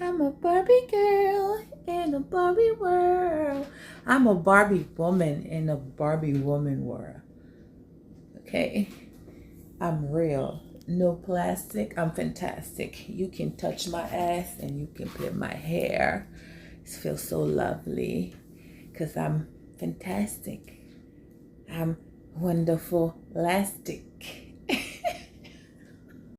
I'm a Barbie girl in a Barbie world. I'm a Barbie woman in a Barbie woman world. Okay? I'm real. No plastic. I'm fantastic. You can touch my ass and you can play my hair. It feels so lovely because I'm fantastic. I'm wonderful, elastic.